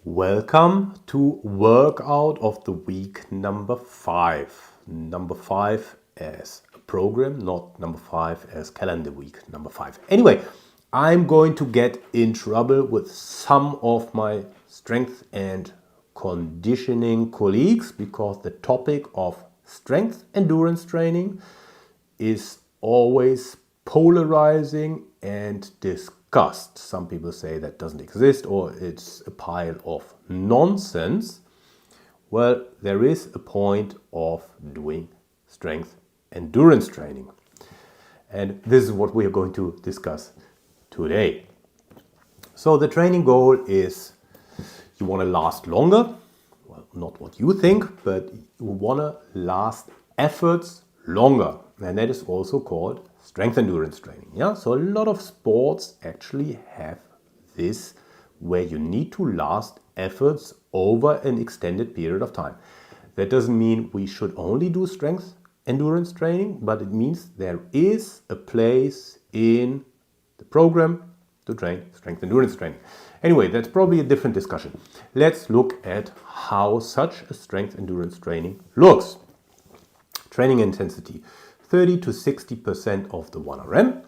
Welcome to workout of the week number 5. Number 5 as a program, not number 5 as calendar week number 5. Anyway, I'm going to get in trouble with some of my strength and conditioning colleagues because the topic of strength endurance training is always polarizing and discussed. Some people say that doesn't exist or it's a pile of nonsense. Well, there is a point of doing strength endurance training. And this is what we are going to discuss today. So the training goal is you want to last longer. Well, not what you think, but you want to last efforts longer. And that is also called strength endurance training. Yeah, so a lot of sports actually have this where you need to last efforts over an extended period of time. That doesn't mean we should only do strength endurance training, but it means there is a place in the program to train strength endurance training. Anyway, that's probably a different discussion. Let's look at how such a strength endurance training looks. Training intensity, 30 to 60% of the 1RM.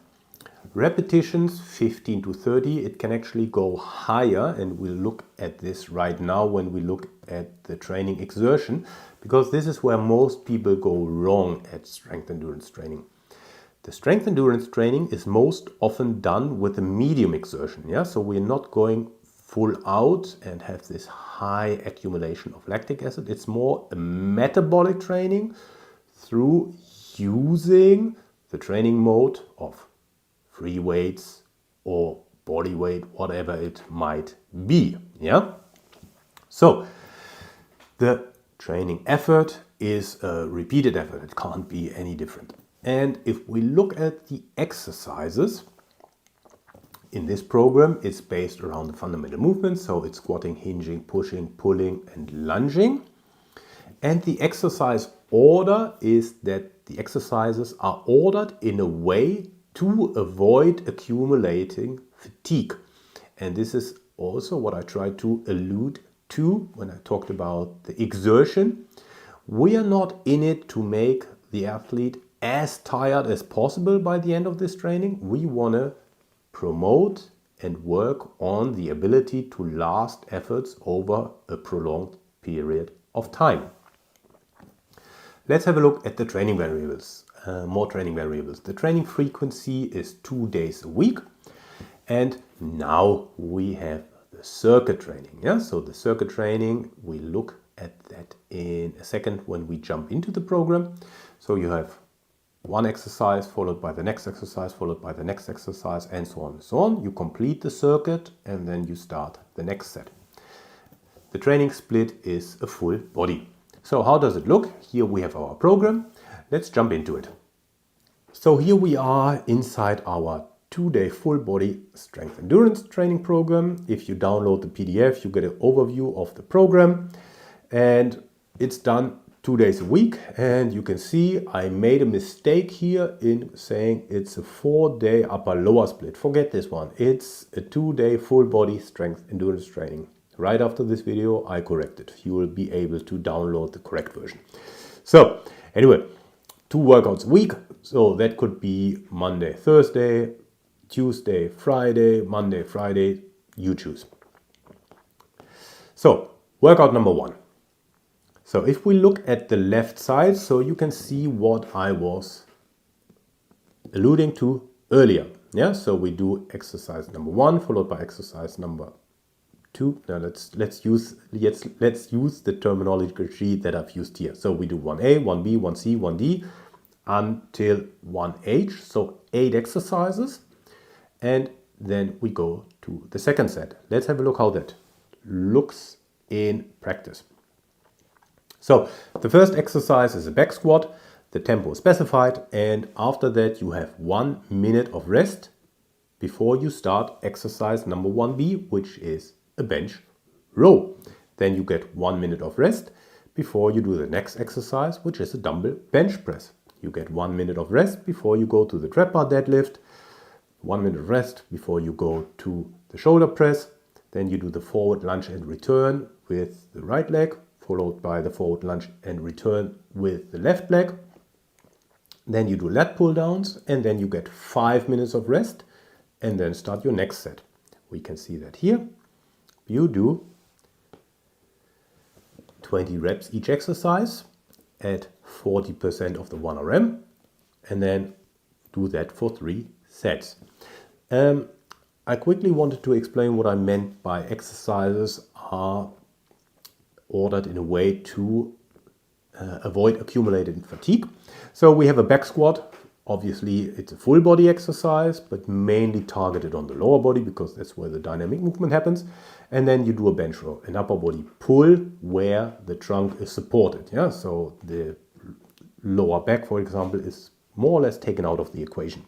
Repetitions, 15 to 30. It can actually go higher, and we'll look at this right now when we look at the training exertion, because this is where most people go wrong at strength endurance training. The strength endurance training is most often done with a medium exertion. Yeah, so we're not going full out and have this high accumulation of lactic acid. It's more a metabolic training through using the training mode of free weights or body weight, whatever it might be. Yeah. So the training effort is a repeated effort. It can't be any different. And if we look at the exercises in this program, it's based around the fundamental movements. So it's squatting, hinging, pushing, pulling, and lunging. And the exercise order is that the exercises are ordered in a way to avoid accumulating fatigue. And this is also what I tried to allude to when I talked about the exertion. We are not in it to make the athlete as tired as possible by the end of this training. We want to promote and work on the ability to last efforts over a prolonged period of time. Let's have a look at the training variables, more training variables. The training frequency is 2 days a week. And now we have the circuit training. Yeah? So the circuit training, we look at that in a second when we jump into the program. So you have one exercise followed by the next exercise, followed by the next exercise, and so on and so on. You complete the circuit and then you start the next set. The training split is a full body. So how does it look? Here we have our program. Let's jump into it. So here we are inside our 2-day full body strength endurance training program. If you download the PDF, you get an overview of the program, and it's done 2 days a week. And you can see I made a mistake here in saying it's a 4-day upper lower split. Forget this one. It's a 2-day full body strength endurance training. Right after this video, I corrected. You will be able to download the correct version. So anyway, 2 workouts a week. So that could be Monday, Thursday, Tuesday, Friday, Monday, Friday, you choose. So workout number 1. So if we look at the left side, so you can see what I was alluding to earlier. Yeah, so we do exercise number 1 followed by exercise number 2. Now let's use the terminology that I've used here. So we do 1A, 1B, 1C, 1D until 1H. So 8 exercises. And then we go to the second set. Let's have a look how that looks in practice. So the first exercise is a back squat. The tempo is specified. And after that you have 1 minute of rest before you start exercise number 1B, which is a bench row. Then you get 1 minute of rest before you do the next exercise, which is a dumbbell bench press. You get 1 minute of rest before you go to the trap bar deadlift, 1 minute of rest before you go to the shoulder press, Then you do the forward lunge and return with the right leg, followed by the forward lunge and return with the left leg. Then you do lat pull downs, and then you get 5 minutes of rest, and then start your next set. We can see that here. You do 20 reps each exercise at 40% of the 1RM, and then do that for 3 sets. I quickly wanted to explain what I meant by exercises are ordered in a way to avoid accumulated fatigue. So we have a back squat. Obviously it's a full body exercise, but mainly targeted on the lower body because that's where the dynamic movement happens. And then you do a bench row, an upper body pull where the trunk is supported. Yeah, so the lower back, for example, is more or less taken out of the equation.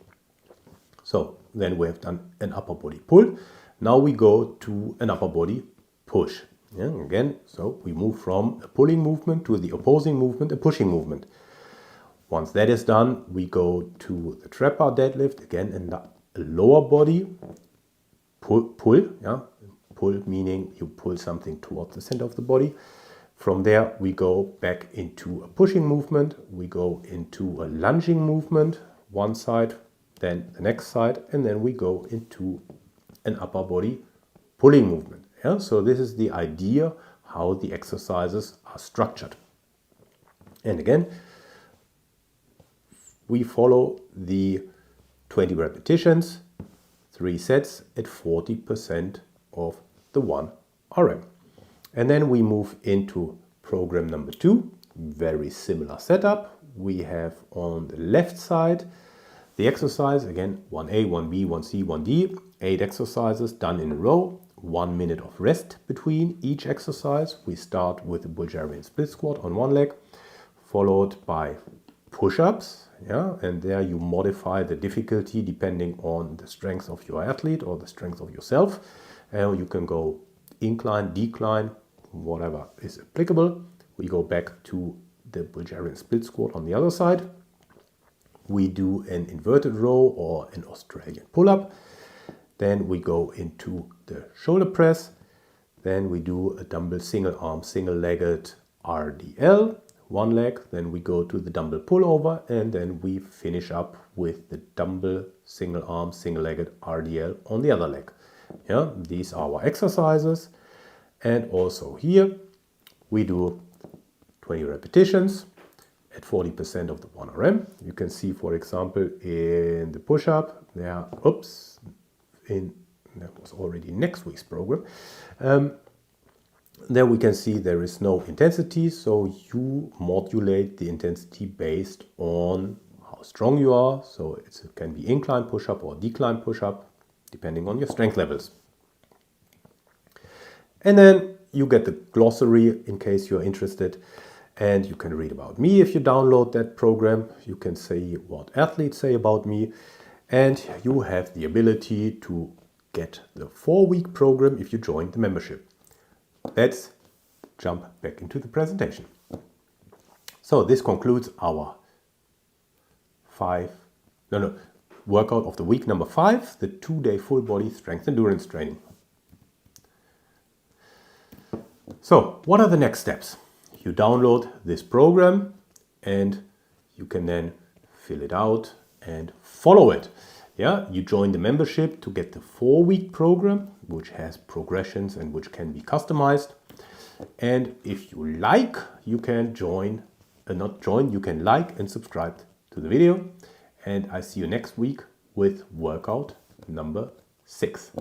So then we have done an upper body pull. Now we go to an upper body push. Yeah, again, so we move from a pulling movement to the opposing movement, a pushing movement. Once that is done, we go to the trap bar deadlift, again in the lower body pull. Yeah, pull meaning you pull something towards the center of the body. From there, we go back into a pushing movement. We go into a lunging movement, one side, then the next side, and then we go into an upper body pulling movement. Yeah? So this is the idea how the exercises are structured. And again, we follow the 20 repetitions, 3 sets at 40% of the 1RM. And then we move into program number 2, very similar setup. We have on the left side the exercise, again 1A, 1B, 1C, 1D, 8 exercises done in a row, 1 minute of rest between each exercise. We start with the Bulgarian split squat on one leg, followed by push-ups, yeah, and there you modify the difficulty depending on the strength of your athlete or the strength of yourself. You can go incline, decline, whatever is applicable. We go back to the Bulgarian split squat on the other side. We do an inverted row or an Australian pull-up. Then we go into the shoulder press. Then we do a dumbbell single arm, single legged RDL, one leg. Then we go to the dumbbell pullover, and then we finish up with the dumbbell single arm, single legged RDL on the other leg. Yeah, these are our exercises. And also here we do 20 repetitions at 40% of the 1RM. You can see, for example, in the push-up, there, that was already next week's program. There we can see there is no intensity, so you modulate the intensity based on how strong you are. So it can be incline push-up or decline push-up, depending on your strength levels. And then you get the glossary in case you're interested, and you can read about me if you download that program. You can see what athletes say about me, and you have the ability to get the 4-week program if you join the membership. Let's jump back into the presentation. So this concludes our workout of the week number 5, the 2-day full body strength endurance training. So what are the next steps? You download this program and you can then fill it out and follow it. Yeah, you join the membership to get the 4-week program, which has progressions and which can be customized. And if you like, you can you can like and subscribe to the video. And I see you next week with workout number 6.